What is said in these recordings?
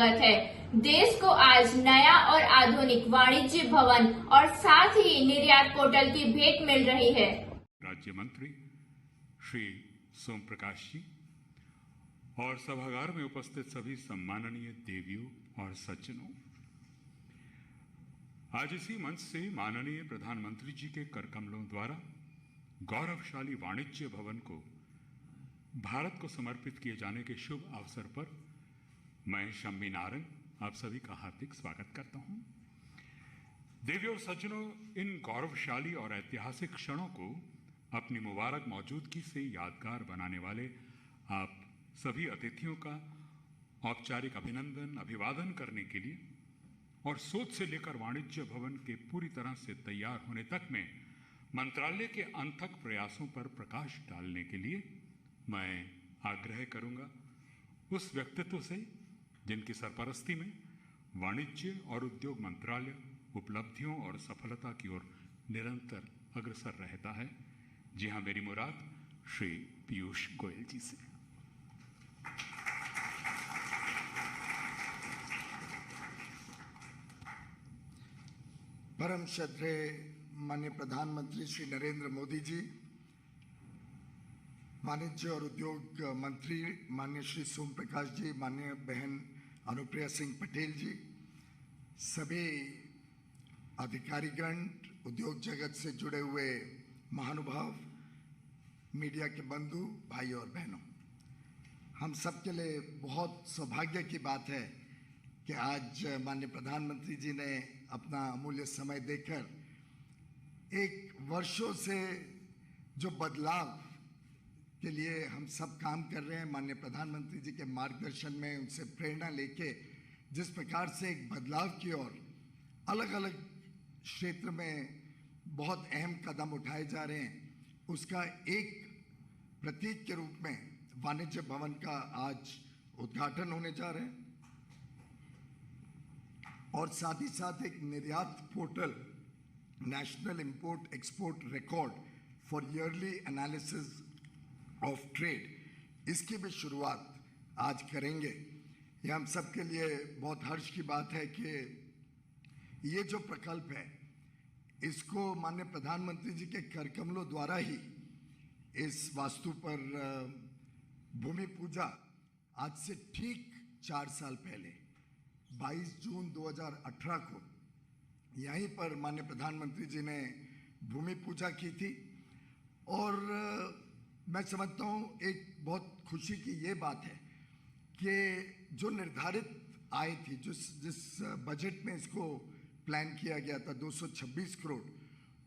स्वागत है। देश को आज नया और आधुनिक वाणिज्य भवन और साथ ही निर्यात पोर्टल की भेंट मिल रही है। राज्य मंत्री श्री सोम प्रकाश जी और सभागार में उपस्थित सभी सम्माननीय देवियों और सज्जनों, आज इसी मंच से माननीय प्रधानमंत्री जी के कर कमलों द्वारा गौरवशाली वाणिज्य भवन को भारत को समर्पित किए जाने के शुभ अवसर पर मैं शम्मी नारंग आप सभी का हार्दिक स्वागत करता हूं। देवियों और सज्जनों, इन गौरवशाली और ऐतिहासिक क्षणों को अपनी मुबारक मौजूदगी से यादगार बनाने वाले आप सभी अतिथियों का औपचारिक अभिनंदन अभिवादन करने के लिए और सोच से लेकर वाणिज्य भवन के पूरी तरह से तैयार होने तक में मंत्रालय के अनथक प्रयासों पर प्रकाश डालने के लिए मैं आग्रह करूंगा उस व्यक्तित्व से जिनकी सरपरस्ती में वाणिज्य और उद्योग मंत्रालय उपलब्धियों और सफलता की ओर निरंतर अग्रसर रहता है। जी हाँ, मेरी मुराद श्री पीयूष गोयल जी से। परम श्रद्धेय माननीय प्रधानमंत्री श्री नरेंद्र मोदी जी, वाणिज्य और उद्योग मंत्री माननीय श्री सोम प्रकाश जी, माननीय बहन अनुप्रिया सिंह पटेल जी, सभी अधिकारीगण, उद्योग जगत से जुड़े हुए महानुभाव, मीडिया के बंधु भाई और बहनों, हम सब के लिए बहुत सौभाग्य की बात है कि आज माननीय प्रधानमंत्री जी ने अपना अमूल्य समय देकर एक वर्षों से जो बदलाव के लिए हम सब काम कर रहे हैं, माननीय प्रधानमंत्री जी के मार्गदर्शन में उनसे प्रेरणा लेके जिस प्रकार से एक बदलाव की ओर अलग अलग क्षेत्र में बहुत अहम कदम उठाए जा रहे हैं, उसका एक प्रतीक के रूप में वाणिज्य भवन का आज उद्घाटन होने जा रहे हैं और साथ ही साथ एक निर्यात portal national import export record for yearly analysis of trade, इसकी भी शुरुआत आज करेंगे। ये हम सब के लिए बहुत हर्ष की बात है कि ये जो प्रकल्प है इसको माननीय प्रधानमंत्री जी के कर कमलों द्वारा ही इस वास्तु पर भूमि पूजा आज से ठीक 4 साल पहले 22 जून 2018 को यहीं पर माननीय प्रधानमंत्री जी ने भूमि पूजा की थी। और मैं समझता हूँ एक बहुत खुशी की ये बात है कि जो निर्धारित आय थी, जिस बजट में इसको प्लान किया गया था 226 करोड़,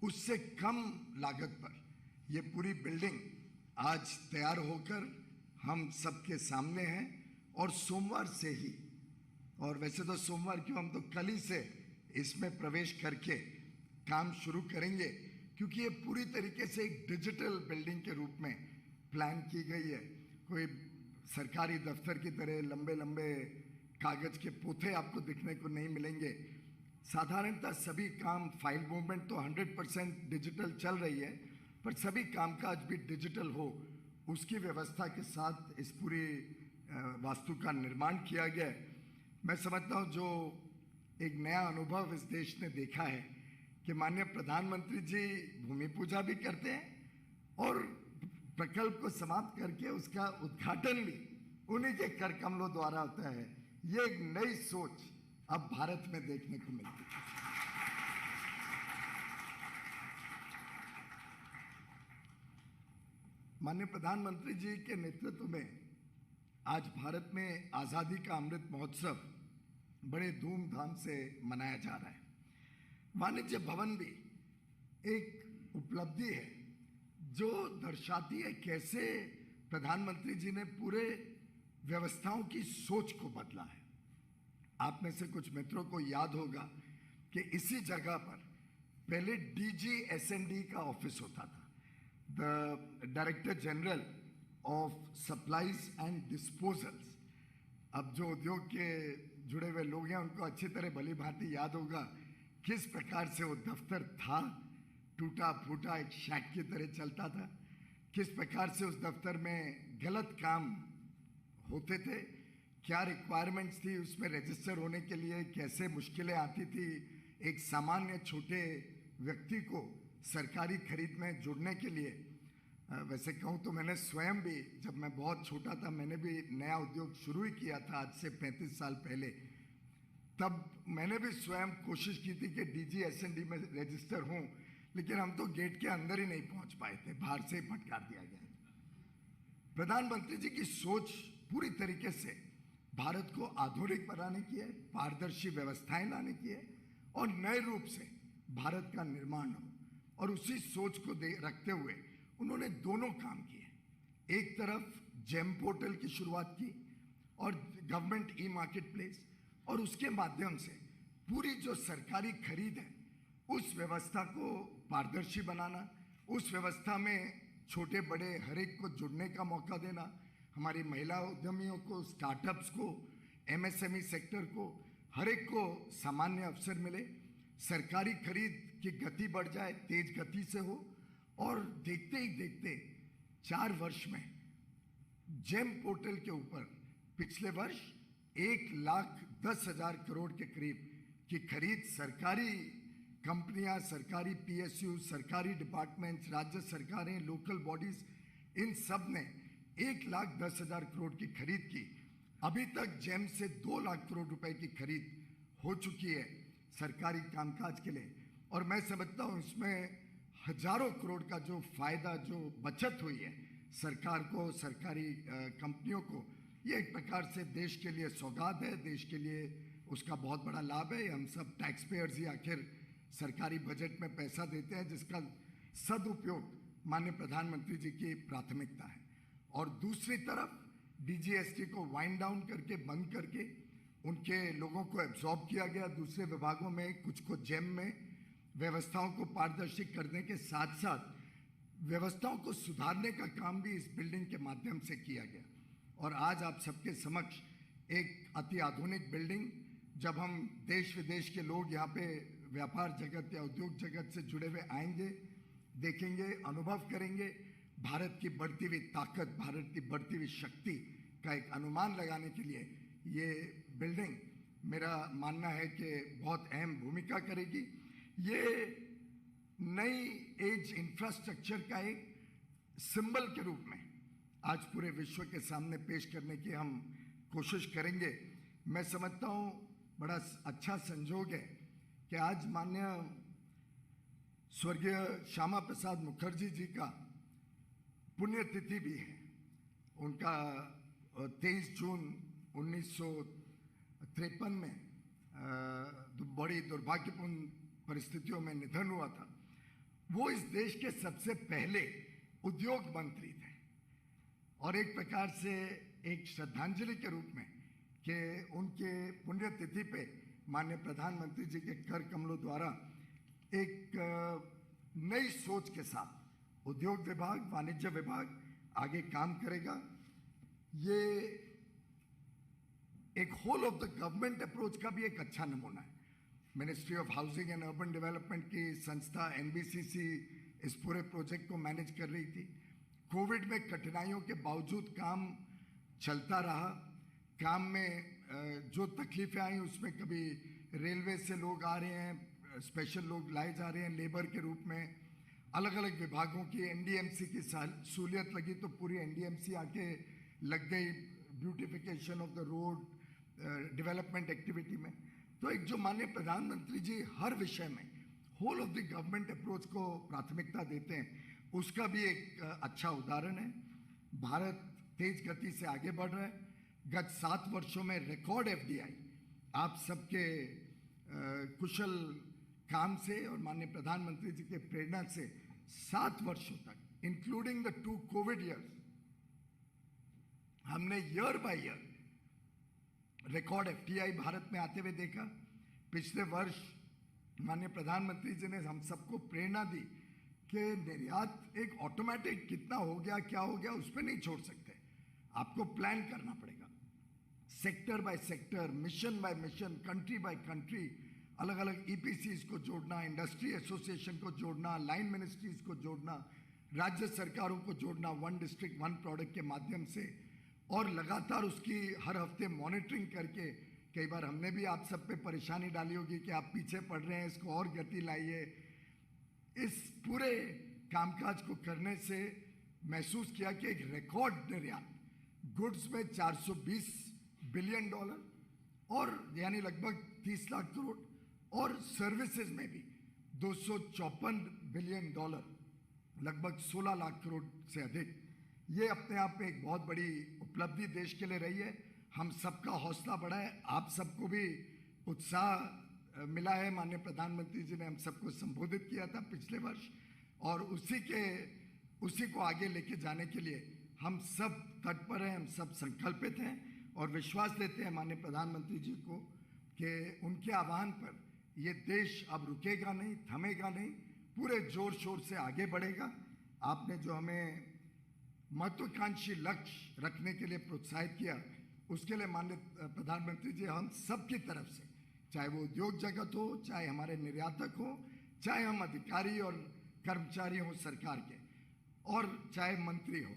उससे कम लागत पर ये पूरी बिल्डिंग आज तैयार होकर हम सबके सामने है और सोमवार से ही, और वैसे तो सोमवार क्यों, हम तो कल ही से इसमें प्रवेश करके काम शुरू करेंगे, क्योंकि ये पूरी तरीके से एक डिजिटल बिल्डिंग के रूप में प्लान की गई है। कोई सरकारी दफ्तर की तरह लंबे लंबे कागज के पोथे आपको दिखने को नहीं मिलेंगे। साधारणतः सभी काम, फाइल मूवमेंट तो 100% डिजिटल चल रही है, पर सभी कामकाज भी डिजिटल हो, उसकी व्यवस्था के साथ इस पूरी वास्तु का निर्माण किया गया है। मैं समझता हूँ जो एक नया अनुभव इस देश ने देखा है कि माननीय प्रधानमंत्री जी भूमि पूजा भी करते हैं और प्रकल्प को समाप्त करके उसका उद्घाटन भी उन्हीं के कर कमलों द्वारा होता है। ये एक नई सोच अब भारत में देखने को मिलती है। माननीय प्रधानमंत्री जी के नेतृत्व में आज भारत में आजादी का अमृत महोत्सव बड़े धूमधाम से मनाया जा रहा है। वाणिज्य भवन भी एक उपलब्धि है जो दर्शाती है कैसे प्रधानमंत्री जी ने पूरे व्यवस्थाओं की सोच को बदला है। आप में से कुछ मित्रों को याद होगा कि इसी जगह पर पहले DGS&D का ऑफिस होता था, the director general of supplies and disposals. अब जो उद्योग के जुड़े हुए लोग हैं उनको अच्छी तरह भली भांति याद होगा किस प्रकार से वो दफ्तर था, टूटा फूटा एक शैक की तरह चलता था, किस प्रकार से उस दफ्तर में गलत काम होते थे, क्या रिक्वायरमेंट्स थी उसमें रजिस्टर होने के लिए, कैसे मुश्किलें आती थी एक सामान्य छोटे व्यक्ति को सरकारी खरीद में जुड़ने के लिए। वैसे कहूँ तो मैंने स्वयं भी, जब मैं बहुत छोटा था, मैंने भी नया उद्योग शुरू ही किया था आज से 35 साल पहले। तब मैंने भी स्वयं कोशिश की थी कि DGSND में रजिस्टर हूँ, लेकिन हम तो गेट के अंदर ही नहीं पहुँच पाए थे, बाहर से ही फटकार दिया गया। प्रधानमंत्री जी की सोच पूरी तरीके से भारत को आधुनिक बनाने की है, पारदर्शी व्यवस्थाएं लाने की है और नए रूप से भारत का निर्माण हो, और उसी सोच को रखते हुए उन्होंने दोनों काम किए। एक तरफ जेम पोर्टल की शुरुआत की और गवर्नमेंट ई-मार्केट प्लेस, और उसके माध्यम से पूरी जो सरकारी खरीद है उस व्यवस्था को पारदर्शी बनाना, उस व्यवस्था में छोटे बड़े हर एक को जुड़ने का मौका देना, हमारी महिला उद्यमियों को, स्टार्टअप्स को, MSME सेक्टर को, हर एक को सामान्य अवसर मिले, सरकारी खरीद की गति बढ़ जाए, तेज गति से हो। और देखते ही देखते 4 वर्ष में जेम पोर्टल के ऊपर पिछले वर्ष 1,10,000 करोड़ के करीब की खरीद सरकारी कंपनियां, सरकारी PSU, सरकारी डिपार्टमेंट्स, राज्य सरकारें, लोकल बॉडीज, इन सब ने 1,10,000 करोड़ की खरीद की। अभी तक जेम से 2 लाख करोड़ रुपए की खरीद हो चुकी है सरकारी कामकाज के लिए, और मैं समझता हूँ इसमें हजारों करोड़ का जो फायदा, जो बचत हुई है सरकार को, सरकारी कंपनियों को, ये एक प्रकार से देश के लिए सौगात है, देश के लिए उसका बहुत बड़ा लाभ है। हम सब टैक्स पेयर्स ही आखिर सरकारी बजट में पैसा देते हैं, जिसका सदुपयोग माननीय प्रधानमंत्री जी की प्राथमिकता है। और दूसरी तरफ DGST को वाइंड डाउन करके, बंद करके, उनके लोगों को एब्जॉर्ब किया गया दूसरे विभागों में, कुछ को जेम में। व्यवस्थाओं को पारदर्शी करने के साथ साथ व्यवस्थाओं को सुधारने का काम भी इस बिल्डिंग के माध्यम से किया गया। और आज आप सबके समक्ष एक अति आधुनिक बिल्डिंग, जब हम देश विदेश के लोग यहाँ पे व्यापार जगत या उद्योग जगत से जुड़े हुए आएंगे, देखेंगे, अनुभव करेंगे, भारत की बढ़ती हुई ताकत, भारत की बढ़ती हुई शक्ति का एक अनुमान लगाने के लिए ये बिल्डिंग, मेरा मानना है कि बहुत अहम भूमिका करेगी। ये नई एज इंफ्रास्ट्रक्चर का एक सिंबल के रूप में आज पूरे विश्व के सामने पेश करने की हम कोशिश करेंगे। मैं समझता हूँ बड़ा अच्छा संजोग है कि आज माननीय स्वर्गीय श्यामा प्रसाद मुखर्जी जी का पुण्यतिथि भी है। उनका 23 जून 1953 में बड़ी दुर्भाग्यपूर्ण परिस्थितियों में निधन हुआ था। वो इस देश के सबसे पहले उद्योग मंत्री थे, और एक प्रकार से एक श्रद्धांजलि के रूप में कि उनके पुण्यतिथि पे माननीय प्रधानमंत्री जी के कर कमलों द्वारा एक नई सोच के साथ उद्योग विभाग, वाणिज्य विभाग आगे काम करेगा। ये एक whole of the government approach का भी एक अच्छा नमूना है। Ministry of housing and urban development की संस्था NBCC इस पूरे प्रोजेक्ट को मैनेज कर रही थी। कोविड में कठिनाइयों के बावजूद काम चलता रहा। काम में जो तकलीफें आई उसमें कभी रेलवे से लोग आ रहे हैं, स्पेशल लोग लाए जा रहे हैं लेबर के रूप में, अलग अलग विभागों की NDMC की सहूलियत लगी तो पूरी NDMC आके लग गई beautification of the road, development activity में। तो एक जो माननीय प्रधानमंत्री जी हर विषय में whole of the government approach को प्राथमिकता देते हैं, उसका भी एक अच्छा उदाहरण है। भारत तेज गति से आगे बढ़ रहा है। गत 7 वर्षों में रिकॉर्ड FDI आप सबके कुशल काम से और माननीय प्रधानमंत्री जी के प्रेरणा से 7 वर्षों तक, इंक्लूडिंग द 2 कोविड ईयर्स, हमने year by year record FDI Bharat में आते हुए देखा। पिछले वर्ष माननीय प्रधानमंत्री जी ने हम सबको प्रेरणा दी कि निर्यात एक ऑटोमेटिक कितना हो गया, क्या हो गया, उस पर नहीं छोड़ सकते, आपको प्लान करना पड़ेगा। Sector by sector, mission by mission, country by country, अलग अलग EPCs को जोड़ना, इंडस्ट्री एसोसिएशन को जोड़ना, लाइन मिनिस्ट्रीज को जोड़ना, राज्य सरकारों को जोड़ना, 1 डिस्ट्रिक्ट 1 प्रोडक्ट के माध्यम से और लगातार उसकी हर हफ्ते मॉनिटरिंग करके, कई बार हमने भी आप सब पे परेशानी डाली होगी कि आप पीछे पड़ रहे हैं, इसको और गति लाइए। इस पूरे कामकाज को करने से महसूस किया कि एक रिकॉर्ड निर्यात, गुड्स में $420 बिलियन और यानी लगभग 30 लाख करोड़, और सर्विसेज में भी $254 बिलियन, लगभग 16 लाख करोड़ से अधिक। ये अपने आप में एक बहुत बड़ी उपलब्धि देश के लिए रही है। हम सबका हौसला बढ़ा है, आप सबको भी उत्साह मिला है। माननीय प्रधानमंत्री जी ने हम सबको संबोधित किया था पिछले वर्ष, और उसी को आगे लेके जाने के लिए हम सब तत्पर हैं, हम सब संकल्पित हैं और विश्वास देते हैं माननीय प्रधानमंत्री जी को कि उनके आह्वान पर ये देश अब रुकेगा नहीं, थमेगा नहीं, पूरे जोर शोर से आगे बढ़ेगा। आपने जो हमें महत्वाकांक्षी लक्ष्य रखने के लिए प्रोत्साहित किया, उसके लिए माननीय प्रधानमंत्री जी हम सब की तरफ से, चाहे वो उद्योग जगत हो, चाहे हमारे निर्यातक हो, चाहे हम अधिकारी और कर्मचारी हो सरकार के, और चाहे मंत्री हो,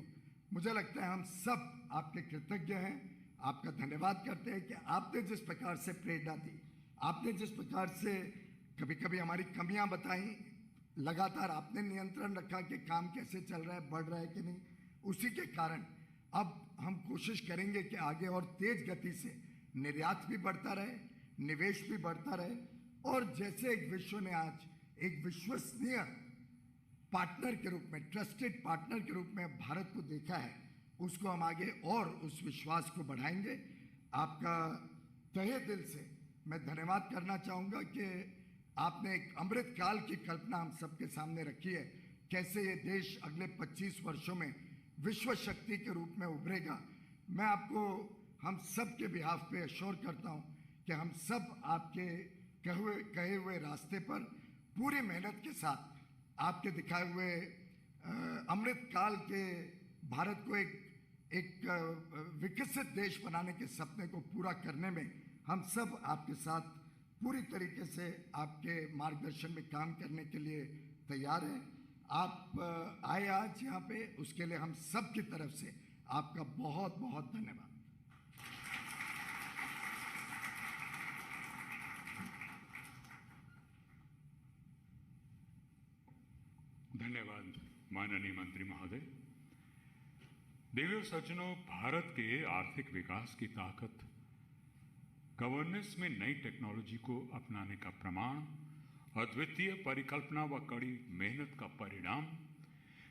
मुझे लगता है हम सब आपके कृतज्ञ हैं, आपका धन्यवाद करते हैं कि आपने जिस प्रकार से प्रेरणा दी, आपने जिस प्रकार से कभी कभी हमारी कमियां बताई, लगातार आपने नियंत्रण रखा कि काम कैसे चल रहा है, बढ़ रहा है कि नहीं। उसी के कारण अब हम कोशिश करेंगे कि आगे और तेज गति से निर्यात भी बढ़ता रहे, निवेश भी बढ़ता रहे, और जैसे एक विश्व ने आज एक विश्वसनीय पार्टनर के रूप में, ट्रस्टेड पार्टनर के रूप में भारत को देखा है, उसको हम आगे और उस विश्वास को बढ़ाएंगे। आपका तहे दिल से मैं धन्यवाद करना चाहूँगा कि आपने एक अमृत काल की कल्पना हम सबके सामने रखी है, कैसे ये देश अगले 25 वर्षों में विश्व शक्ति के रूप में उभरेगा। मैं आपको हम सब के बिहाफ पे अश्योर करता हूँ कि हम सब आपके कहे हुए रास्ते पर पूरी मेहनत के साथ, आपके दिखाए हुए अमृत काल के भारत को एक विकसित देश बनाने के सपने को पूरा करने में हम सब आपके साथ पूरी तरीके से आपके मार्गदर्शन में काम करने के लिए तैयार हैं। आप आए आज यहाँ पे, उसके लिए हम सब की तरफ से आपका बहुत बहुत धन्यवाद। धन्यवाद माननीय मंत्री महोदय। देवियों सज्जनों, भारत के आर्थिक विकास की ताकत गवर्नेंस में नई टेक्नोलॉजी को अपनाने का प्रमाण, अद्वितीय परिकल्पना व कड़ी मेहनत का परिणाम,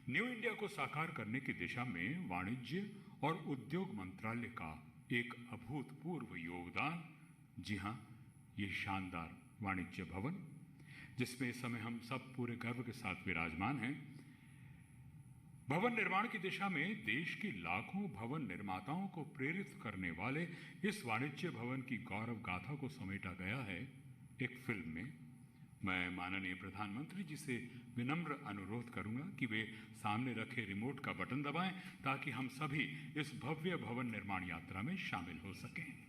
न्यू इंडिया को साकार करने की दिशा में वाणिज्य और उद्योग मंत्रालय का एक अभूतपूर्व योगदान। जी हाँ, ये शानदार वाणिज्य भवन, जिसमें इस समय हम सब पूरे गर्व के साथ विराजमान हैं, भवन निर्माण की दिशा में देश की लाखों भवन निर्माताओं को प्रेरित करने वाले इस वाणिज्य भवन की गौरव गाथा को समेटा गया है एक फिल्म में। मैं माननीय प्रधानमंत्री जी से विनम्र अनुरोध करूंगा कि वे सामने रखे रिमोट का बटन दबाएं ताकि हम सभी इस भव्य भवन निर्माण यात्रा में शामिल हो सकें।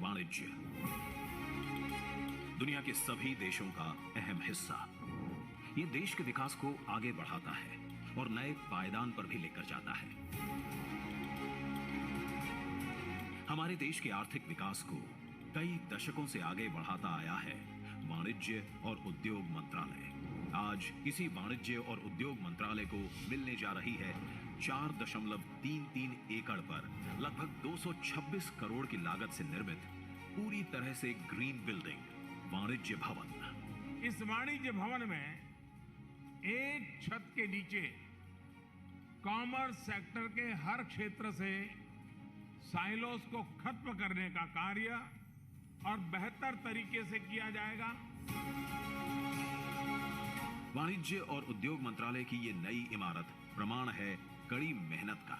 वाणिज्य दुनिया के सभी देशों का अहम हिस्सा। ये देश के विकास को आगे बढ़ाता है और नए पायदान पर भी लेकर जाता है। हमारे देश के आर्थिक विकास को कई दशकों से आगे बढ़ाता आया है वाणिज्य और उद्योग मंत्रालय। आज इसी वाणिज्य और उद्योग मंत्रालय को मिलने जा रही है 4.33 एकड़ पर लगभग 226 करोड़ की लागत से निर्मित पूरी तरह से ग्रीन बिल्डिंग वाणिज्य भवन। इस वाणिज्य भवन में एक छत के नीचे कॉमर्स सेक्टर के हर क्षेत्र से साइलोस को खत्म करने का कार्य और बेहतर तरीके से किया जाएगा। वाणिज्य और उद्योग मंत्रालय की ये नई इमारत प्रमाण है कड़ी मेहनत का,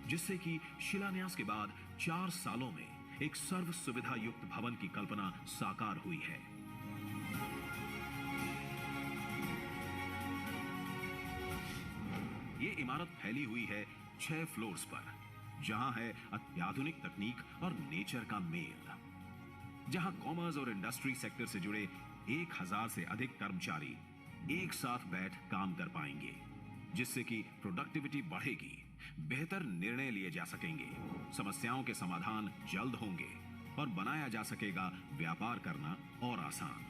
जिससे कि शिलान्यास के बाद 4 सालों में एक सर्व सुविधा युक्त भवन की कल्पना साकार हुई है। ये इमारत फैली हुई है 6 फ्लोर्स पर, जहां है अत्याधुनिक तकनीक और नेचर का मेल, जहां कॉमर्स और इंडस्ट्री सेक्टर से जुड़े 1000 से अधिक कर्मचारी एक साथ बैठ काम कर पाएंगे, जिससे कि प्रोडक्टिविटी बढ़ेगी, बेहतर निर्णय लिए जा सकेंगे, समस्याओं के समाधान जल्द होंगे और बनाया जा सकेगा व्यापार करना और आसान।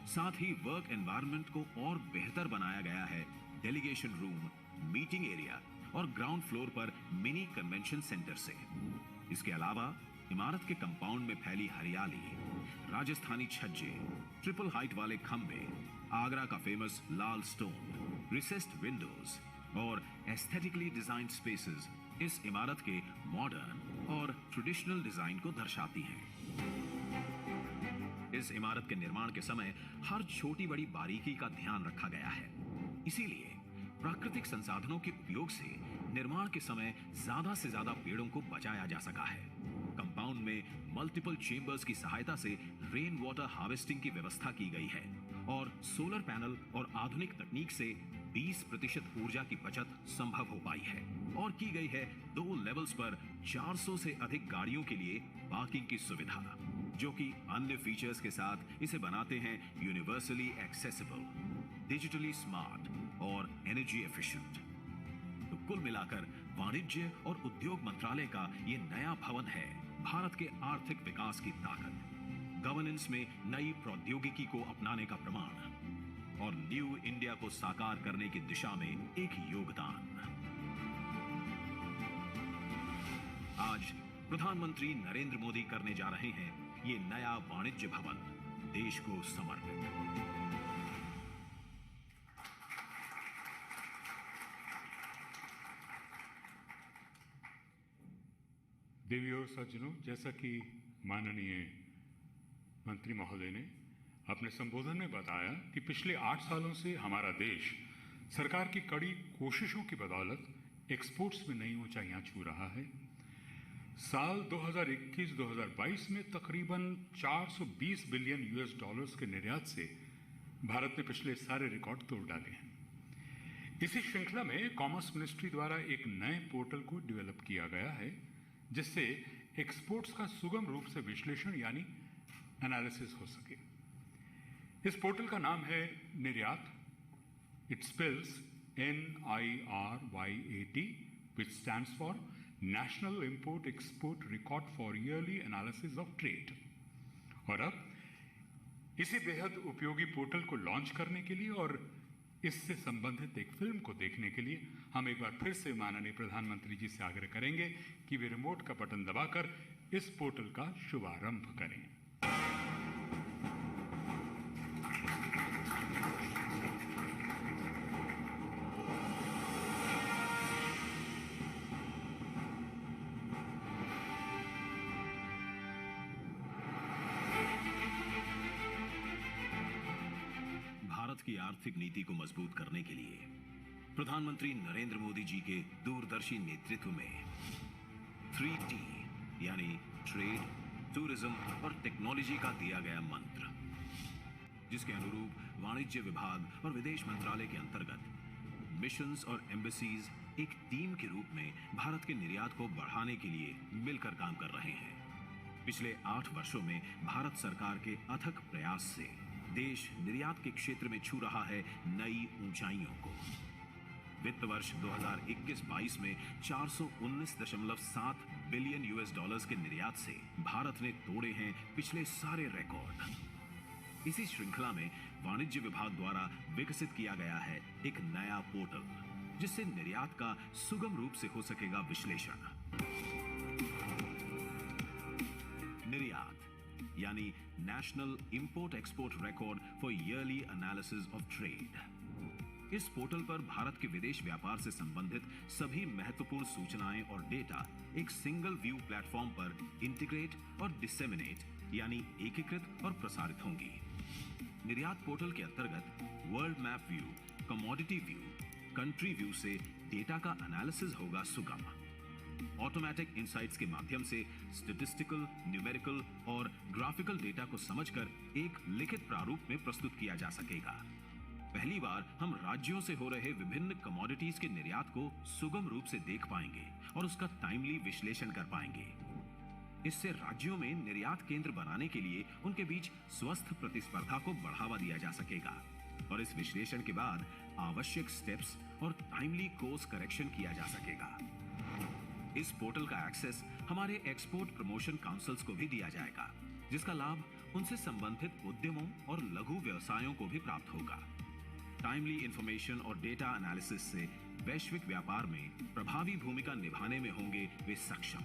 साथ ही वर्क एनवायरनमेंट को और बेहतर बनाया गया है डेलीगेशन रूम, मीटिंग एरिया और ग्राउंड फ्लोर पर मिनी कन्वेंशन सेंटर से। इसके अलावा इमारत के कंपाउंड में फैली हरियाली, राजस्थानी छज्जे, ट्रिपल हाइट वाले खंबे, आगरा का फेमस लाल स्टोन, रिसेस्ड विंडोज और एस्थेटिकली डिजाइन्ड स्पेसेस इस इमारत के मॉडर्न और ट्रेडिशनल डिजाइन को दर्शाती हैं। इस इमारत के निर्माण के समय हर छोटी बड़ी बारीकी का ध्यान रखा गया है। इसीलिए प्राकृतिक संसाधनों के उपयोग से निर्माण के समय ज्यादा से ज्यादा पेड़ों को बचाया जा सका है। कंपाउंड में मल्टीपल चेंबर्स की सहायता से रेन वाटर हार्वेस्टिंग की व्यवस्था की गई है और सोलर पैनल और आधुनिक तकनीक से 20% ऊर्जा की बचत संभव हो पाई है और की गई है 2 लेवल्स पर 400 से अधिक गाड़ियों के लिए पार्किंग की सुविधा, जो कि अन्य फीचर्स के साथ इसे बनाते हैं यूनिवर्सली एक्सेसिबल, डिजिटली स्मार्ट और एनर्जी एफिशिएंट। तो कुल मिलाकर वाणिज्य और उद्योग मंत्रालय का ये नया भवन है भारत के आर्थिक विकास की ताकत, गवर्नेंस में नई प्रौद्योगिकी को अपनाने का प्रमाण और न्यू इंडिया को साकार करने की दिशा में एक योगदान। आज प्रधानमंत्री नरेंद्र मोदी करने जा रहे हैं ये नया वाणिज्य भवन देश को समर्पित। देवियों और सज्जनों, जैसा कि माननीय मंत्री महोदय ने अपने संबोधन में बताया कि पिछले 8 सालों से हमारा देश सरकार की कड़ी कोशिशों की बदौलत एक्सपोर्ट्स में नई ऊंचाइयां छू रहा है। साल 2021-2022 में तकरीबन 420 बिलियन यूएस डॉलर्स के निर्यात से भारत ने पिछले सारे रिकॉर्ड तोड़ डाले हैं। इसी श्रृंखला में कॉमर्स मिनिस्ट्री द्वारा एक नए पोर्टल को डेवलप किया गया है, जिससे एक्सपोर्ट्स का सुगम रूप से विश्लेषण यानी एनालिसिस हो सके। इस पोर्टल का नाम है निर्यात। It spells NIRYAT, which stands for National Import Export Record for Yearly Analysis of Trade। और अब इसी बेहद उपयोगी पोर्टल को लॉन्च करने के लिए और इससे संबंधित एक फिल्म को देखने के लिए हम एक बार फिर से माननीय प्रधानमंत्री जी से आग्रह करेंगे कि वे रिमोट का बटन दबाकर इस पोर्टल का शुभारंभ करें। भारत की आर्थिक नीति को मजबूत करने के लिए प्रधानमंत्री नरेंद्र मोदी जी के दूरदर्शी नेतृत्व में 3T यानी ट्रेड, टूरिज्म और टेक्नोलॉजी का दिया गया मंत्र, जिसके अनुरूप वाणिज्य विभाग और विदेश मंत्रालय के अंतर्गत मिशंस और एम्बेसीज एक टीम के रूप में भारत के निर्यात को बढ़ाने के लिए मिलकर काम कर रहे हैं। पिछले 8 वर्षों में भारत सरकार के अथक प्रयास से देश निर्यात के क्षेत्र में छू रहा है नई ऊंचाइयों को। वित्त वर्ष 2021-22 में 419.7 बिलियन यूएस डॉलर्स के निर्यात से भारत ने तोड़े हैं पिछले सारे रिकॉर्ड। इसी श्रृंखला में वाणिज्य विभाग द्वारा विकसित किया गया है एक नया पोर्टल, जिससे निर्यात का सुगम रूप से हो सकेगा विश्लेषण। निर्यात यानी national import export record for yearly analysis of trade. इस पोर्टल पर भारत के विदेश व्यापार से संबंधित सभी महत्वपूर्ण सूचनाएं और डेटा एक सिंगल व्यू प्लेटफॉर्म पर इंटीग्रेट और डिसेमिनेट यानी एकीकृत और प्रसारित होंगी। निर्यात पोर्टल के अंतर्गत world map view, commodity view, country view से डेटा का एनालिसिस होगा सुगम। ऑटोमेटिक इनसाइट्स के माध्यम से स्टैटिस्टिकल, न्यूमेरिकल और ग्राफिकल डेटा को समझकर एक लिखित प्रारूप में प्रस्तुत किया जा सकेगा। पहली बार हम राज्यों से हो रहे विभिन्न कमोडिटीज के निर्यात को सुगम रूप से देख पाएंगे और उसका टाइमली विश्लेषण कर पाएंगे। इससे राज्यों में निर्यात केंद्र बनाने के लिए उनके बीच स्वस्थ प्रतिस्पर्धा को बढ़ावा दिया जा सकेगा और इस विश्लेषण के बाद आवश्यक स्टेप्स और टाइमली कोर्स करेक्शन किया जा सकेगा। इस पोर्टल का एक्सेस हमारे एक्सपोर्ट प्रमोशन काउंसिल्स को भी दिया जाएगा, जिसका लाभ उनसे संबंधित उद्यमों और लघु व्यवसायों को भी प्राप्त होगा। टाइमली इंफॉर्मेशन और डेटा एनालिसिस से वैश्विक व्यापार में प्रभावी भूमिका निभाने में होंगे वे सक्षम।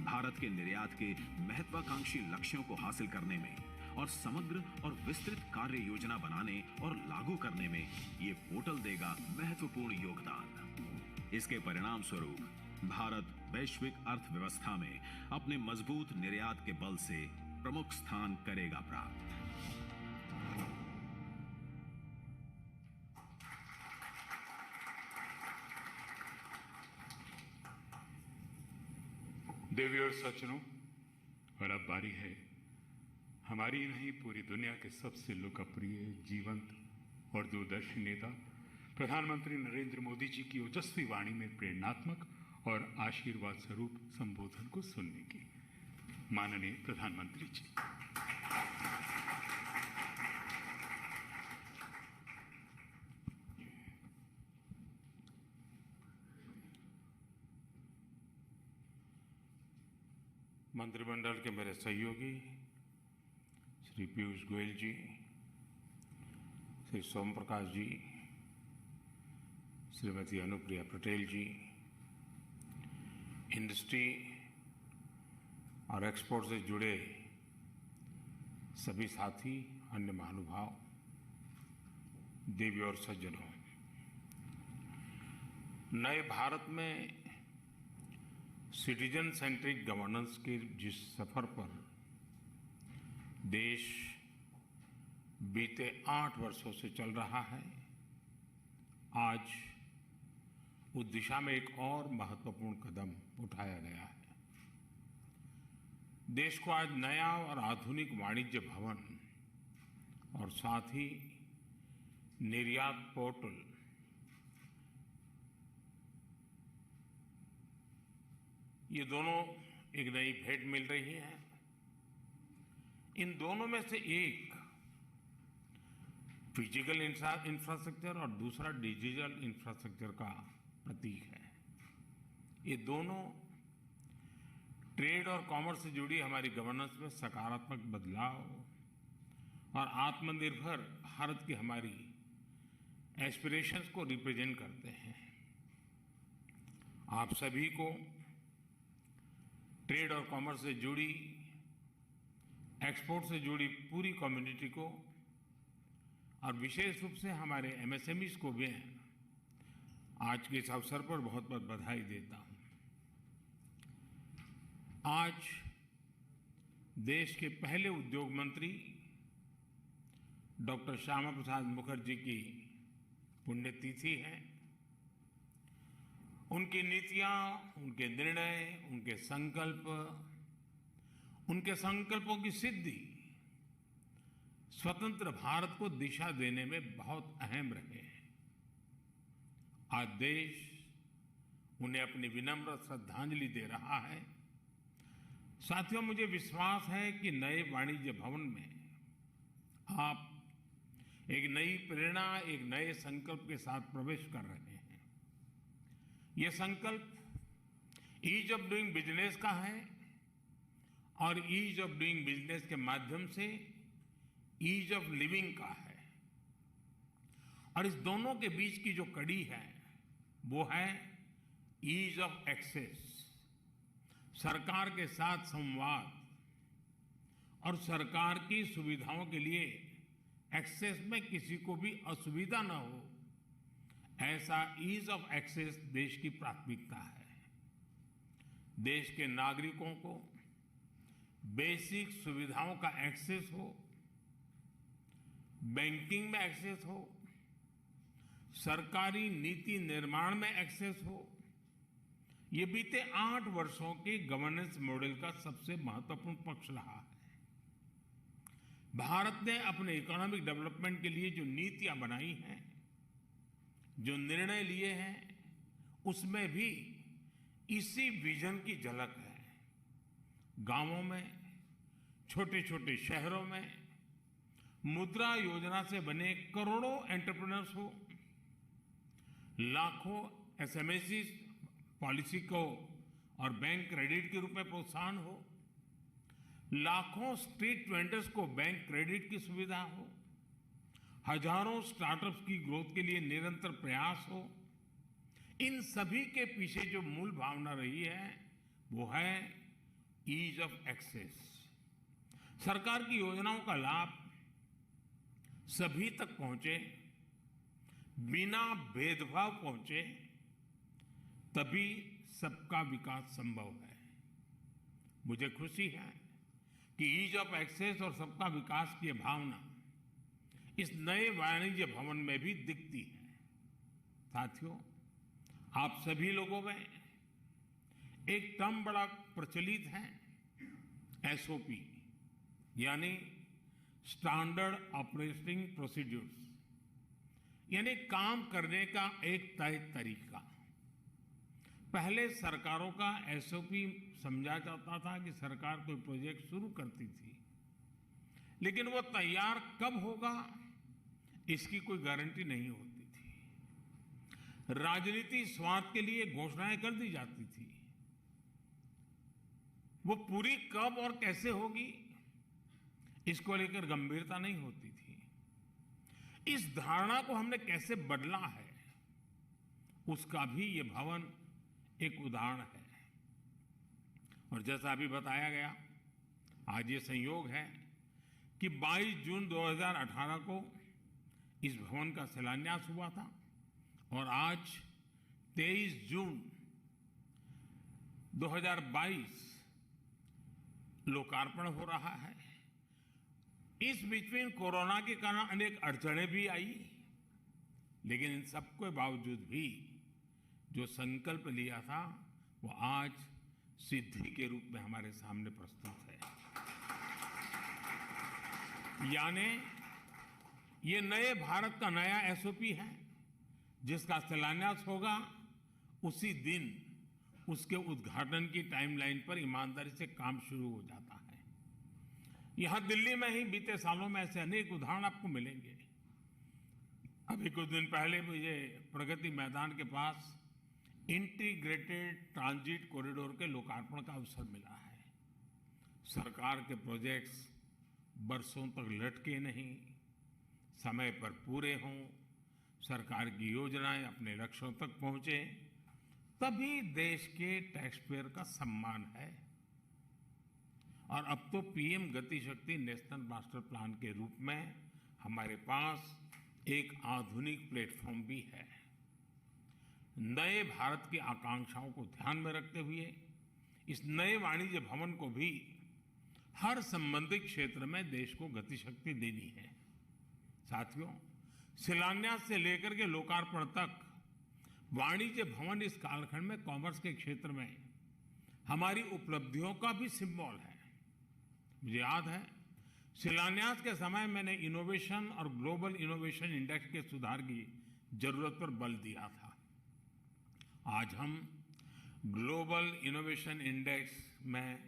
भारत के निर्यात के महत्वाकांक्षी लक्ष्यों को हासिल करने में और समग्र और विस्तृत कार्य योजना बनाने और लागू करने में ये पोर्टल देगा महत्वपूर्ण योगदान। इसके परिणाम स्वरूप भारत वैश्विक अर्थव्यवस्था में अपने मजबूत निर्यात के बल से प्रमुख स्थान करेगा प्राप्त। देवियों और सज्जनों, और अब बारी है हमारी नहीं पूरी दुनिया के सबसे लोकप्रिय, जीवंत और दूरदर्शी नेता प्रधानमंत्री नरेंद्र मोदी जी की ओजस्वी वाणी में प्रेरणात्मक और आशीर्वाद स्वरूप संबोधन को सुनने की। माननीय प्रधानमंत्री जी। मंत्रिमंडल के मेरे सहयोगी श्री पीयूष गोयल जी, श्री सोम प्रकाश जी, श्रीमती अनुप्रिया पटेल जी, इंडस्ट्री और एक्सपोर्ट से जुड़े सभी साथी, अन्य महानुभाव, देवी और सज्जनों, नए भारत में सिटीजन सेंट्रिक गवर्नेंस के जिस सफर पर देश बीते 8 वर्षों से चल रहा है, आज उस दिशा में एक और महत्वपूर्ण कदम उठाया गया है। देश को आज नया और आधुनिक वाणिज्य भवन और साथ ही निर्यात पोर्टल, ये दोनों एक नई भेंट मिल रही है। इन दोनों में से एक फिजिकल इंफ्रास्ट्रक्चर और दूसरा डिजिटल इंफ्रास्ट्रक्चर का प्रतीक है। ये दोनों ट्रेड और कॉमर्स से जुड़ी हमारी गवर्नेंस में सकारात्मक बदलाव और आत्मनिर्भर भारत की हमारी एस्पिरेशंस को रिप्रेजेंट करते हैं। आप सभी को, ट्रेड और कॉमर्स से जुड़ी, एक्सपोर्ट से जुड़ी पूरी कम्युनिटी को और विशेष रूप से हमारे एमएसएमईज को भी आज के इस अवसर पर बहुत बहुत बधाई देता हूं। आज देश के पहले उद्योग मंत्री डॉक्टर श्यामा प्रसाद मुखर्जी की पुण्यतिथि है। उनकी नीतियां, उनके निर्णय, उनके संकल्प, उनके संकल्पों की सिद्धि स्वतंत्र भारत को दिशा देने में बहुत अहम रहे हैं। आज देश उन्हें अपनी विनम्र श्रद्धांजलि दे रहा है। साथियों, मुझे विश्वास है कि नए वाणिज्य भवन में आप एक नई प्रेरणा, एक नए संकल्प के साथ प्रवेश कर रहे हैं। ये संकल्प ईज ऑफ डूइंग बिजनेस का है और ईज ऑफ डूइंग बिजनेस के माध्यम से ईज ऑफ लिविंग का है। और इस दोनों के बीच की जो कड़ी है वो है ईज ऑफ एक्सेस, सरकार के साथ संवाद और सरकार की सुविधाओं के लिए एक्सेस में किसी को भी असुविधा न हो, ऐसा ईज ऑफ एक्सेस देश की प्राथमिकता है। देश के नागरिकों को बेसिक सुविधाओं का एक्सेस हो, बैंकिंग में एक्सेस हो, सरकारी नीति निर्माण में एक्सेस हो, ये बीते 8 वर्षों के गवर्नेंस मॉडल का सबसे महत्वपूर्ण पक्ष रहा है। भारत ने अपने इकोनॉमिक डेवलपमेंट के लिए जो नीतियां बनाई हैं, जो निर्णय लिए हैं, उसमें भी इसी विजन की झलक है। गांवों में, छोटे छोटे शहरों में मुद्रा योजना से बने करोड़ों एंटरप्रेन्योर्स हो, लाखों एसएमएसी पॉलिसी को और बैंक क्रेडिट के रूप में प्रोत्साहन हो, लाखों स्ट्रीट वेंडर्स को बैंक क्रेडिट की सुविधा हो, हजारों स्टार्टअप्स की ग्रोथ के लिए निरंतर प्रयास हो, इन सभी के पीछे जो मूल भावना रही है वो है ईज ऑफ एक्सेस। सरकार की योजनाओं का लाभ सभी तक पहुंचे, बिना भेदभाव पहुंचे, तभी सबका विकास संभव है। मुझे खुशी है कि ईज ऑफ एक्सेस और सबका विकास की भावना इस नए वाणिज्य भवन में भी दिखती है। साथियों, आप सभी लोगों में एक टर्म बड़ा प्रचलित है, एसओपी, यानी स्टैंडर्ड ऑपरेटिंग प्रोसीड्यूर्स, यानी काम करने का एक तय तरीका। पहले सरकारों का एसओपी समझा जाता था कि सरकार कोई प्रोजेक्ट शुरू करती थी, लेकिन वो तैयार कब होगा इसकी कोई गारंटी नहीं होती थी। राजनीति स्वार्थ के लिए घोषणाएं कर दी जाती थी, वो पूरी कब और कैसे होगी इसको लेकर गंभीरता नहीं होती थी। इस धारणा को हमने कैसे बदला है उसका भी ये भवन एक उदाहरण है। और जैसा अभी बताया गया, आज ये संयोग है कि 22 जून 2018 को इस भवन का शिलान्यास हुआ था और आज 23 जून 2022 लोकार्पण हो रहा है। इस बीच में कोरोना के कारण अनेक अड़चनें भी आई, लेकिन इन सबके बावजूद भी जो संकल्प लिया था वो आज सिद्धि के रूप में हमारे सामने प्रस्तुत है। यानी ये नए भारत का नया एसओपी है जिसका शिलान्यास होगा उसी दिन उसके उद्घाटन की टाइमलाइन पर ईमानदारी से काम शुरू हो जाता है। यहां दिल्ली में ही बीते सालों में ऐसे अनेक उदाहरण आपको मिलेंगे। अभी कुछ दिन पहले मुझे प्रगति मैदान के पास इंटीग्रेटेड ट्रांजिट कॉरिडोर के लोकार्पण का अवसर मिला है। सरकार के प्रोजेक्ट्स बरसों तक लटके नहीं, समय पर पूरे हों, सरकार की योजनाएं अपने लक्ष्यों तक पहुंचे, तभी देश के टैक्स पेयर का सम्मान है। और अब तो पीएम गति शक्ति नेशनल मास्टर प्लान के रूप में हमारे पास एक आधुनिक प्लेटफॉर्म भी है। नए भारत की आकांक्षाओं को ध्यान में रखते हुए इस नए वाणिज्य भवन को भी हर संबंधित क्षेत्र में देश को गति शक्ति देनी है। साथियों, शिलान्यास से लेकर के लोकार्पण तक वाणिज्य भवन इस कालखंड में कॉमर्स के क्षेत्र में हमारी उपलब्धियों का भी सिंबल है। मुझे याद है, शिलान्यास के समय मैंने इनोवेशन और ग्लोबल इनोवेशन इंडेक्स के सुधार की जरूरत पर बल दिया था। आज हम ग्लोबल इनोवेशन इंडेक्स में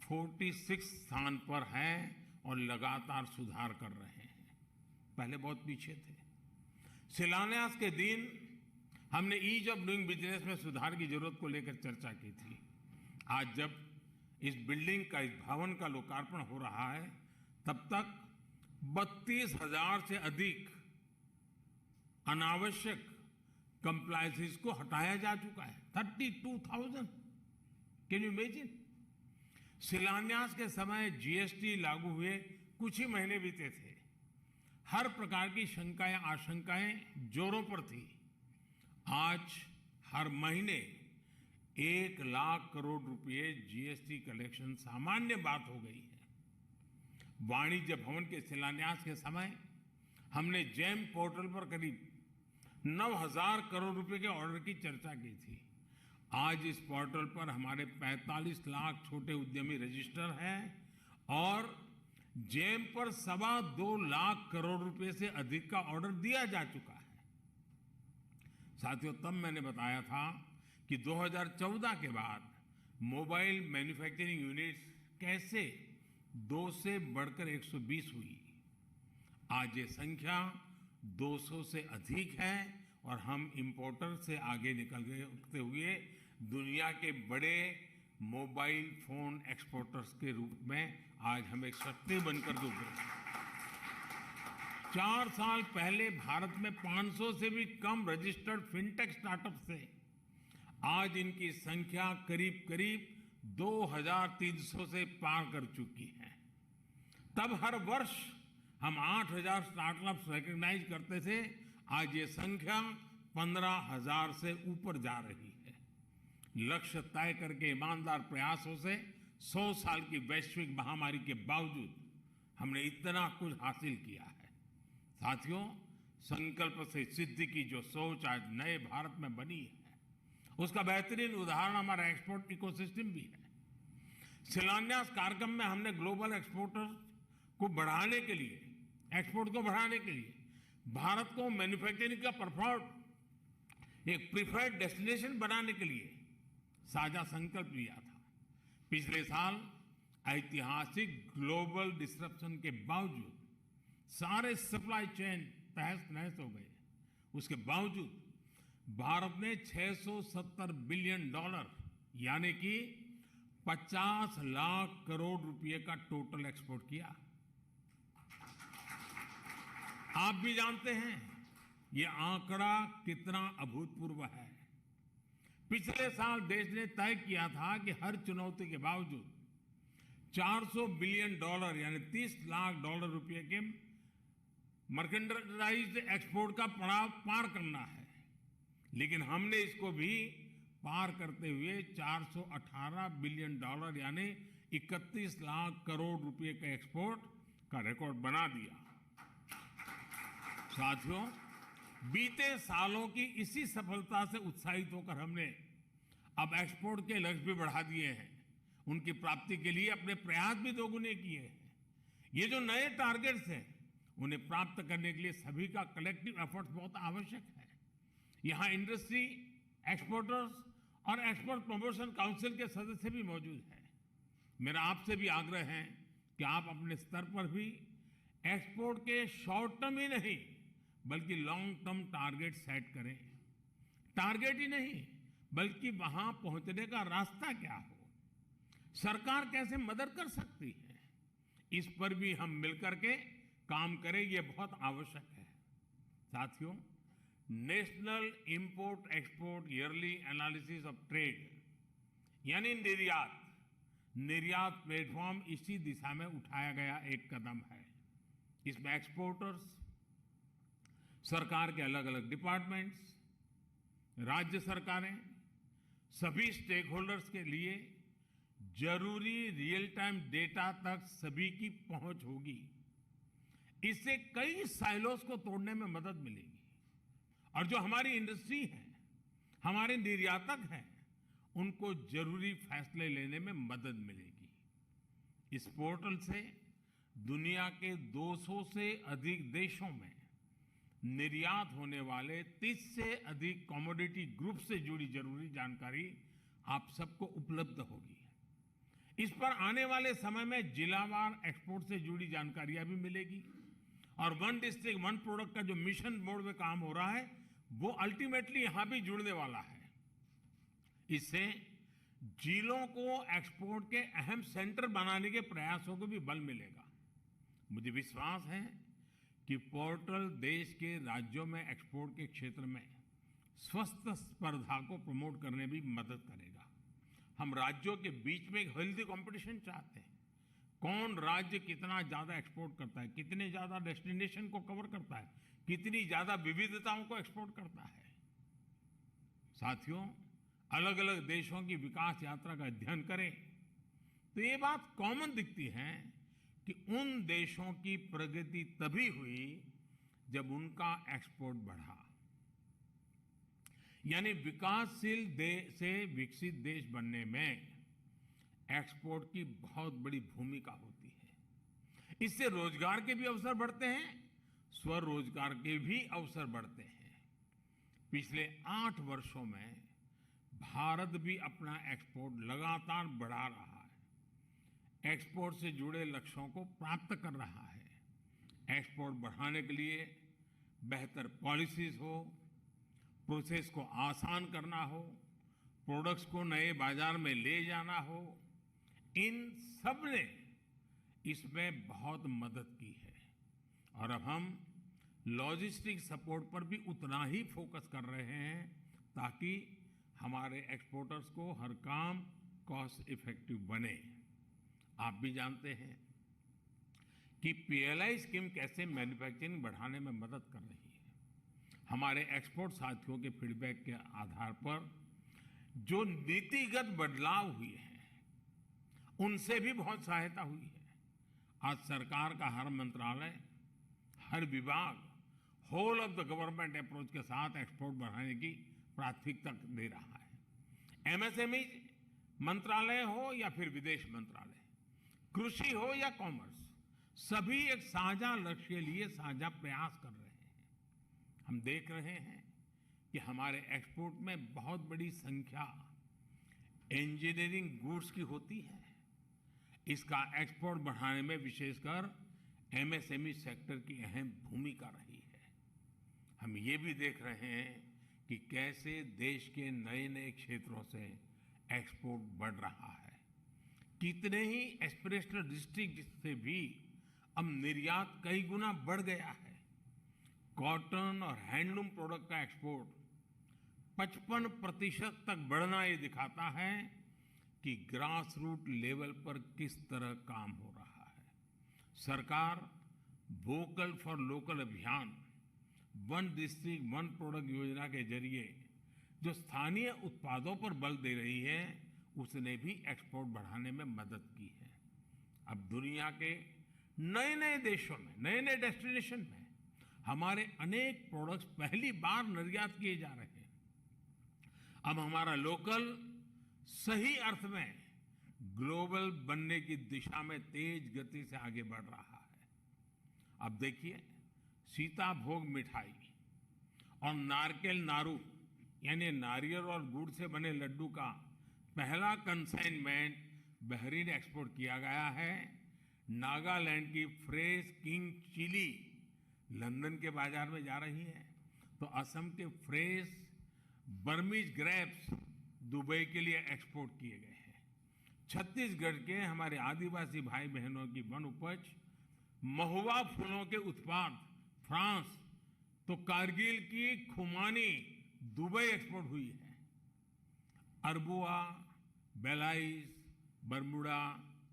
46 स्थान पर हैं और लगातार सुधार कर रहे हैं। पहले बहुत पीछे थे। शिलान्यास के दिन हमने ईज ऑफ डूइंग बिजनेस में सुधार की जरूरत को लेकर चर्चा की थी। आज जब इस बिल्डिंग का, इस भवन का लोकार्पण हो रहा है, तब तक 32,000 से अधिक अनावश्यक कंप्लायंसेस को हटाया जा चुका है। 32,000, कैन यू इमेजिन? शिलान्यास के समय जीएसटी लागू हुए कुछ ही महीने बीते थे। हर प्रकार की शंकाएं, आशंकाएं जोरों पर थी। आज हर महीने 1 लाख करोड़ रुपए जीएसटी कलेक्शन सामान्य बात हो गई है। वाणिज्य भवन के शिलान्यास के समय हमने जेम पोर्टल पर करीब 9,000 करोड़ रुपए के ऑर्डर की चर्चा की थी। आज इस पोर्टल पर हमारे 45 लाख छोटे उद्यमी रजिस्टर हैं और जेम पर 2.25 लाख करोड़ रुपए से अधिक का ऑर्डर दिया जा चुका है। साथियों, तब मैंने बताया था कि 2014 के बाद मोबाइल मैन्युफैक्चरिंग यूनिट्स कैसे 2 से बढ़कर 120 हुई। आज ये संख्या 200 से अधिक है और हम इंपोर्टर से आगे निकलते हुए दुनिया के बड़े मोबाइल फोन एक्सपोर्टर्स के रूप में आज हम एक शक्ति बनकर उभरे। 4 साल पहले भारत में 500 से भी कम रजिस्टर्ड फिनटेक स्टार्टअप थे। आज इनकी संख्या करीब करीब 2300 से पार कर चुकी है। तब हर वर्ष हम 8000 स्टार्टअप्स रिकॉग्नाइज करते थे। आज ये संख्या 15,000 से ऊपर जा रही है। लक्ष्य तय करके ईमानदार प्रयासों से 100 साल की वैश्विक महामारी के बावजूद हमने इतना कुछ हासिल किया है। साथियों, संकल्प से सिद्धि की जो सोच आज नए भारत में बनी है, उसका बेहतरीन उदाहरण हमारा एक्सपोर्ट इकोसिस्टम भी है। शिलान्यास कार्यक्रम में हमने ग्लोबल एक्सपोर्टर को बढ़ाने के लिए, एक्सपोर्ट को बढ़ाने के लिए भारत को मैन्युफैक्चरिंग का प्रीफर्ड डेस्टिनेशन बनाने के लिए साझा संकल्प लिया था। पिछले साल ऐतिहासिक ग्लोबल डिसरप्शन के बावजूद सारे सप्लाई चेन तहस नहस हो गए। उसके बावजूद भारत ने $670 बिलियन यानी कि 50 लाख करोड़ रुपए का टोटल एक्सपोर्ट किया। आप भी जानते हैं ये आंकड़ा कितना अभूतपूर्व है। पिछले साल देश ने तय किया था कि हर चुनौती के बावजूद $400 बिलियन यानी $30 लाख रुपए के मर्केंडाइज्ड एक्सपोर्ट का पड़ाव पार करना है। लेकिन हमने इसको भी पार करते हुए $418 बिलियन यानी 31 लाख करोड़ रुपए के एक्सपोर्ट का रिकॉर्ड बना दिया। साथियों, बीते सालों की इसी सफलता से उत्साहित होकर हमने अब एक्सपोर्ट के लक्ष्य भी बढ़ा दिए हैं। उनकी प्राप्ति के लिए अपने प्रयास भी दोगुने किए हैं। ये जो नए टारगेट्स हैं, उन्हें प्राप्त करने के लिए सभी का कलेक्टिव एफर्ट बहुत आवश्यक है। यहाँ इंडस्ट्री, एक्सपोर्टर्स और एक्सपोर्ट प्रमोशन काउंसिल के सदस्य भी मौजूद हैं। मेरा आपसे भी आग्रह है कि आप अपने स्तर पर भी एक्सपोर्ट के शॉर्ट टर्म ही नहीं बल्कि लॉन्ग टर्म टारगेट सेट करें। टारगेट ही नहीं बल्कि वहां पहुंचने का रास्ता क्या हो, सरकार कैसे मदद कर सकती है, इस पर भी हम मिलकर के काम करें, ये बहुत आवश्यक है। साथियों, national import export yearly analysis of trade यानी निर्यात प्लेटफॉर्म इसी दिशा में उठाया गया एक कदम है। इसमें एक्सपोर्टर्स, सरकार के अलग अलग डिपार्टमेंट्स, राज्य सरकारें, सभी स्टेक होल्डर्स के लिए जरूरी रियल टाइम डेटा तक सभी की पहुंच होगी। इससे कई साइलोस को तोड़ने में मदद मिलेगी और जो हमारी इंडस्ट्री है, हमारे निर्यातक हैं, उनको जरूरी फैसले लेने में मदद मिलेगी। इस पोर्टल से दुनिया के 200 से अधिक देशों में निर्यात होने वाले 30 से अधिक कमोडिटी ग्रुप से जुड़ी जरूरी जानकारी आप सबको उपलब्ध होगी। इस पर आने वाले समय में जिलावार एक्सपोर्ट से जुड़ी जानकारियां भी मिलेगी और वन डिस्ट्रिक्ट वन प्रोडक्ट का जो मिशन मोड में काम हो रहा है वो अल्टीमेटली यहां भी जुड़ने वाला है। इससे जिलों को एक्सपोर्ट के अहम सेंटर बनाने के प्रयासों को भी बल मिलेगा। मुझे विश्वास है कि पोर्टल देश के राज्यों में एक्सपोर्ट के क्षेत्र में स्वस्थ स्पर्धा को प्रमोट करने में भी मदद करेगा। हम राज्यों के बीच में एक हेल्दी कंपटीशन चाहते हैं। कौन राज्य कितना ज्यादा एक्सपोर्ट करता है, कितने ज्यादा डेस्टिनेशन को कवर करता है, कितनी ज्यादा विविधताओं को एक्सपोर्ट करता है। साथियों, अलग अलग देशों की विकास यात्रा का अध्ययन करें तो ये बात कॉमन दिखती है कि उन देशों की प्रगति तभी हुई जब उनका एक्सपोर्ट बढ़ा। यानी विकासशील देश से विकसित देश बनने में एक्सपोर्ट की बहुत बड़ी भूमिका होती है। इससे रोजगार के भी अवसर बढ़ते हैं, स्वरोजगार के भी अवसर बढ़ते हैं। पिछले 8 वर्षों में भारत भी अपना एक्सपोर्ट लगातार बढ़ा रहा है, एक्सपोर्ट से जुड़े लक्ष्यों को प्राप्त कर रहा है। एक्सपोर्ट बढ़ाने के लिए बेहतर पॉलिसीज हो, प्रोसेस को आसान करना हो, प्रोडक्ट्स को नए बाजार में ले जाना हो, इन सब ने इसमें बहुत मदद की है। और अब हम लॉजिस्टिक सपोर्ट पर भी उतना ही फोकस कर रहे हैं ताकि हमारे एक्सपोर्टर्स को हर काम कॉस्ट इफेक्टिव बने। आप भी जानते हैं कि पीएलआई स्कीम कैसे मैन्युफैक्चरिंग बढ़ाने में मदद कर रही है। हमारे एक्सपोर्ट साथियों के फीडबैक के आधार पर जो नीतिगत बदलाव हुए हैं उनसे भी बहुत सहायता हुई है। आज सरकार का हर मंत्रालय, हर विभाग whole of the government approach के साथ एक्सपोर्ट बढ़ाने की प्राथमिकता दे रहा है। एमएसएमई मंत्रालय हो या फिर विदेश मंत्रालय, कृषि हो या कॉमर्स, सभी एक साझा लक्ष्य के लिए साझा प्रयास कर रहे हैं। हम देख रहे हैं कि हमारे एक्सपोर्ट में बहुत बड़ी संख्या इंजीनियरिंग गुड्स की होती है। इसका एक्सपोर्ट बढ़ाने में विशेषकर एमएसएमई सेक्टर की अहम भूमिका रही है। हम ये भी देख रहे हैं कि कैसे देश के नए नए क्षेत्रों से एक्सपोर्ट बढ़ रहा है। कितने ही एस्पिरेशनल डिस्ट्रिक्ट से भी अब निर्यात कई गुना बढ़ गया है। कॉटन और हैंडलूम प्रोडक्ट का एक्सपोर्ट 55% तक बढ़ना ये दिखाता है कि ग्रास रूट लेवल पर किस तरह काम हो रहा है। सरकार वोकल फॉर लोकल अभियान, वन डिस्ट्रिक्ट वन प्रोडक्ट योजना के जरिए जो स्थानीय उत्पादों पर बल दे रही है, उसने भी एक्सपोर्ट बढ़ाने में मदद की है। अब दुनिया के नए नए देशों में, नए नए डेस्टिनेशन में हमारे अनेक प्रोडक्ट्स पहली बार निर्यात किए जा रहे हैं। अब हमारा लोकल सही अर्थ में ग्लोबल बनने की दिशा में तेज गति से आगे बढ़ रहा है। अब देखिए, सीताभोग मिठाई और नारकेल नारू यानी नारियल और गुड़ से बने लड्डू का पहला कंसाइनमेंट बहरीन एक्सपोर्ट किया गया है। नागालैंड की फ्रेश किंग चिली लंदन के बाजार में जा रही है, तो असम के फ्रेश बर्मीज ग्रेप्स दुबई के लिए एक्सपोर्ट किए गए हैं। छत्तीसगढ़ के हमारे आदिवासी भाई बहनों की वन उपज महुआ फूलों के उत्पाद फ्रांस, तो कारगिल की खुमानी दुबई एक्सपोर्ट हुई है। अरबुआ, बेलाइस, बरमुडा,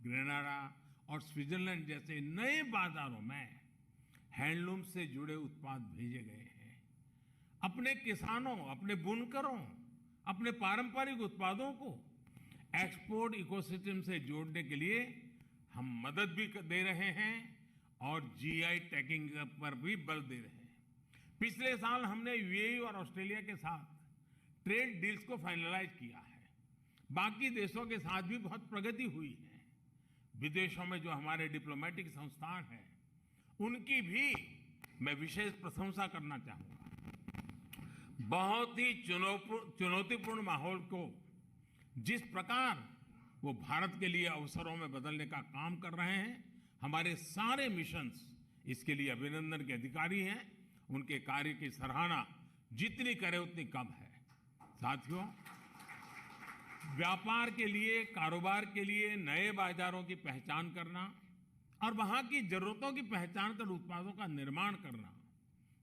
ग्रेनाडा और स्विट्जरलैंड जैसे नए बाजारों में हैंडलूम से जुड़े उत्पाद भेजे गए हैं। अपने किसानों, अपने बुनकरों, अपने पारंपरिक उत्पादों को एक्सपोर्ट इकोसिस्टम से जोड़ने के लिए हम मदद भी दे रहे हैं और जीआई टैगिंग पर भी बल दे रहे हैं। पिछले साल हमने यूएई और ऑस्ट्रेलिया के साथ ट्रेड डील्स को फाइनलाइज किया है। बाकी देशों के साथ भी बहुत प्रगति हुई है। विदेशों में जो हमारे डिप्लोमेटिक संस्थान हैं, उनकी भी मैं विशेष प्रशंसा करना चाहूंगा। बहुत ही चुनौतीपूर्ण माहौल को जिस प्रकार वो भारत के लिए अवसरों में बदलने का काम कर रहे हैं, हमारे सारे मिशंस इसके लिए अभिनंदन के अधिकारी हैं। उनके कार्य की सराहना जितनी करें उतनी कम है। साथियों, व्यापार के लिए, कारोबार के लिए नए बाजारों की पहचान करना और वहां की जरूरतों की पहचान कर उत्पादों का निर्माण करना,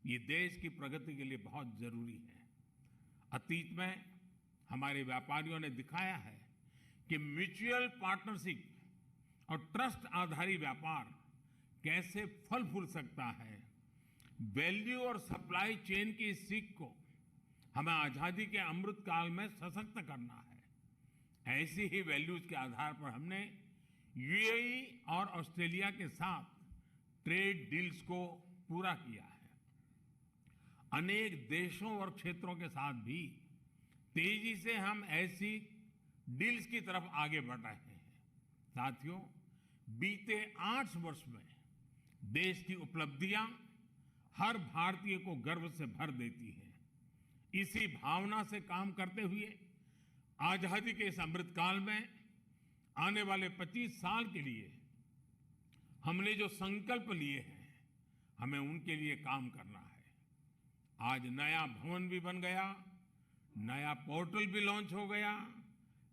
ये देश की प्रगति के लिए बहुत जरूरी है। अतीत में हमारे व्यापारियों ने दिखाया है कि म्यूचुअल पार्टनरशिप और ट्रस्ट आधारित व्यापार कैसे फल फूल सकता है। वैल्यू और सप्लाई चेन की इस सीख को हमें आजादी के अमृत काल में सशक्त करना है। ऐसी ही वैल्यूज के आधार पर हमने यूएई और ऑस्ट्रेलिया के साथ ट्रेड डील्स को पूरा किया है। अनेक देशों और क्षेत्रों के साथ भी तेजी से हम ऐसी डील्स की तरफ आगे बढ़ रहे हैं। साथियों, बीते 8 वर्ष में देश की उपलब्धियां हर भारतीय को गर्व से भर देती है। इसी भावना से काम करते हुए आजादी के इस अमृतकाल में आने वाले 25 साल के लिए हमने जो संकल्प लिए हैं, हमें उनके लिए काम करना है। आज नया भवन भी बन गया, नया पोर्टल भी लॉन्च हो गया,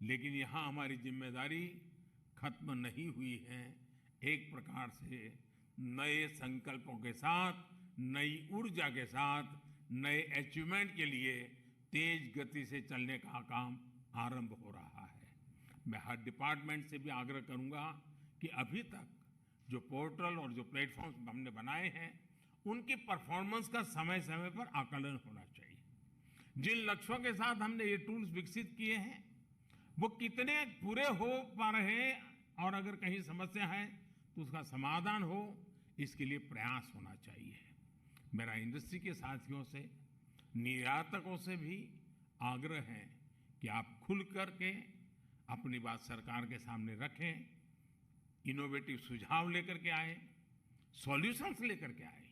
लेकिन यहां हमारी जिम्मेदारी खत्म नहीं हुई है। एक प्रकार से नए संकल्पों के साथ, नई ऊर्जा के साथ, नए अचीवमेंट के लिए तेज गति से चलने का काम आरंभ हो रहा है। मैं हर डिपार्टमेंट से भी आग्रह करूंगा कि अभी तक जो पोर्टल और जो प्लेटफॉर्म्स हमने बनाए हैं, उनकी परफॉर्मेंस का समय समय पर आकलन होना चाहिए। जिन लक्ष्यों के साथ हमने ये टूल्स विकसित किए हैं, वो कितने पूरे हो पा रहे हैं, और अगर कहीं समस्या है तो उसका समाधान हो, इसके लिए प्रयास होना चाहिए। मेरा इंडस्ट्री के साथियों से, निर्यातकों से भी आग्रह है कि आप खुल करके अपनी बात सरकार के सामने रखें, इनोवेटिव सुझाव लेकर के आए, सॉल्यूशंस लेकर के आए।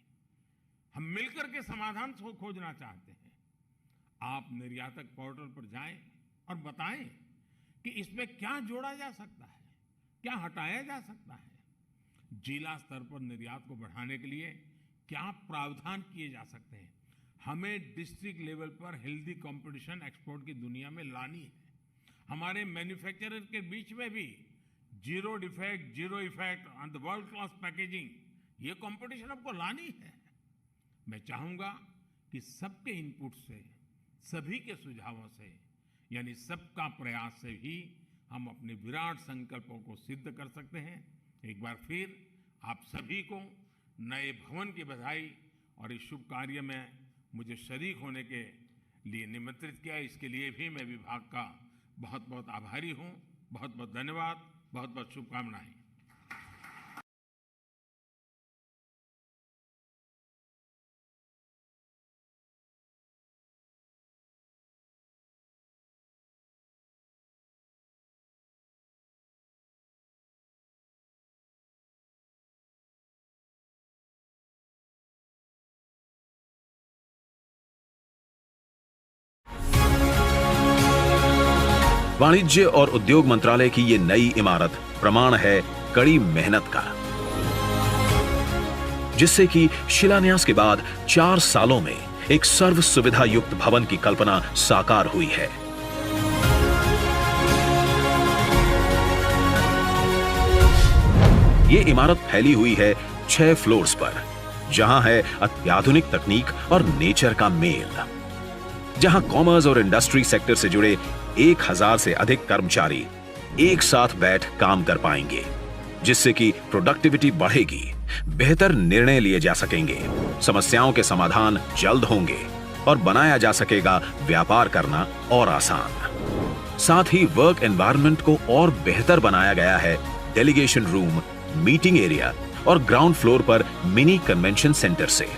हम मिलकर के समाधान खोजना चाहते हैं। आप निर्यातक पोर्टल पर जाएं और बताएं कि इसमें क्या जोड़ा जा सकता है, क्या हटाया जा सकता है। जिला स्तर पर निर्यात को बढ़ाने के लिए क्या प्रावधान किए जा सकते हैं। हमें डिस्ट्रिक्ट लेवल पर हेल्दी कंपटीशन एक्सपोर्ट की दुनिया में लानी है। हमारे मैन्युफैक्चरर के बीच में भी zero defect, zero effect on the world class packaging, ये कंपटीशन आपको लानी है। मैं चाहूंगा कि सबके इनपुट से, सभी के सुझावों से, यानी सबका प्रयास से ही हम अपने विराट संकल्पों को सिद्ध कर सकते हैं। एक बार फिर आप सभी को नए भवन की बधाई और इस शुभ कार्य में मुझे शरीक होने के लिए निमंत्रित किया। इसके लिए भी मैं विभाग का बहुत बहुत आभारी हूं। बहुत बहुत धन्यवाद, बहुत बहुत शुभकामनाएं। वाणिज्य और उद्योग मंत्रालय की ये नई इमारत प्रमाण है कड़ी मेहनत का, जिससे कि शिलान्यास के बाद 4 सालों में एक सर्व सुविधा युक्त भवन की कल्पना साकार हुई है। ये इमारत फैली हुई है 6 फ्लोर्स पर, जहां है अत्याधुनिक तकनीक और नेचर का मेल, जहां कॉमर्स और इंडस्ट्री सेक्टर से जुड़े 1000 से अधिक कर्मचारी एक साथ बैठ काम कर पाएंगे, जिससे कि प्रोडक्टिविटी बढ़ेगी, बेहतर निर्णय लिए जा सकेंगे, समस्याओं के समाधान जल्द होंगे और बनाया जा सकेगा व्यापार करना और आसान। साथ ही वर्क एनवायरनमेंट को और बेहतर बनाया गया है डेलीगेशन रूम, मीटिंग एरिया और ग्राउंड फ्लोर पर मिनी कन्वेंशन सेंटर से।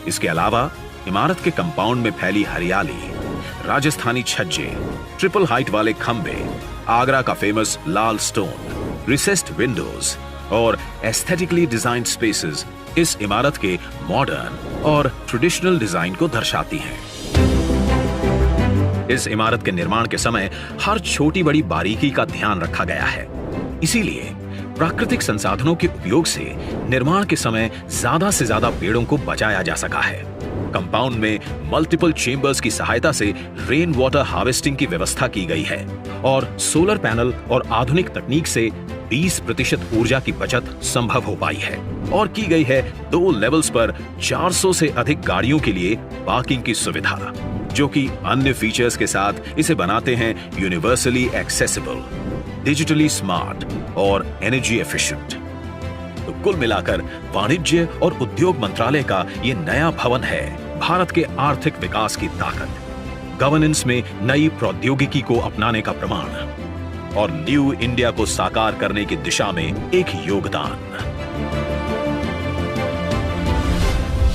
इसके अलावा इमारत के कंपाउंड में फैली हरियाली, राजस्थानी छज्जे, ट्रिपल हाइट वाले खंबे, आगरा का फेमस लाल स्टोन, रिसेस्ड विंडोज और एस्थेटिकली डिजाइन्ड स्पेसेस इस इमारत के मॉडर्न और ट्रेडिशनल डिजाइन को दर्शाती हैं। इस इमारत के निर्माण के समय हर छोटी बड़ी बारीकी का ध्यान रखा गया है। इसीलिए प्राकृतिक संसाधनों के उपयोग से निर्माण के समय ज्यादा से ज्यादा पेड़ों को बचाया जा सका है। कंपाउंड में मल्टीपल चेंबर्स की सहायता से रेन वाटर हार्वेस्टिंग की व्यवस्था की गई है और सोलर पैनल और आधुनिक तकनीक से 20% ऊर्जा की बचत संभव हो पाई है और की गई है 2 लेवल्स पर 400 से अधिक गाड़ियों के लिए पार्किंग की सुविधा, जो कि अन्य फीचर्स के साथ इसे बनाते हैं यूनिवर्सली एक्सेसिबल, डिजिटली स्मार्ट और एनर्जी एफिशिएंट। तो कुल मिलाकर वाणिज्य और उद्योग मंत्रालय का ये नया भवन है भारत के आर्थिक विकास की ताकत, गवर्नेंस में नई प्रौद्योगिकी को अपनाने का प्रमाण और न्यू इंडिया को साकार करने की दिशा में एक योगदान।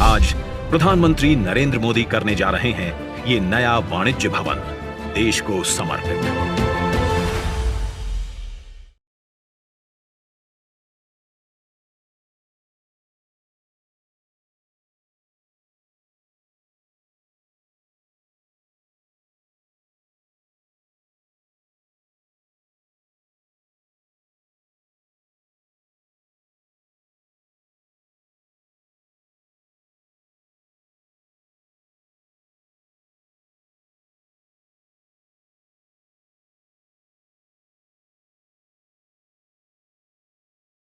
आज प्रधानमंत्री नरेंद्र मोदी करने जा रहे हैं ये नया वाणिज्य भवन देश को समर्पित।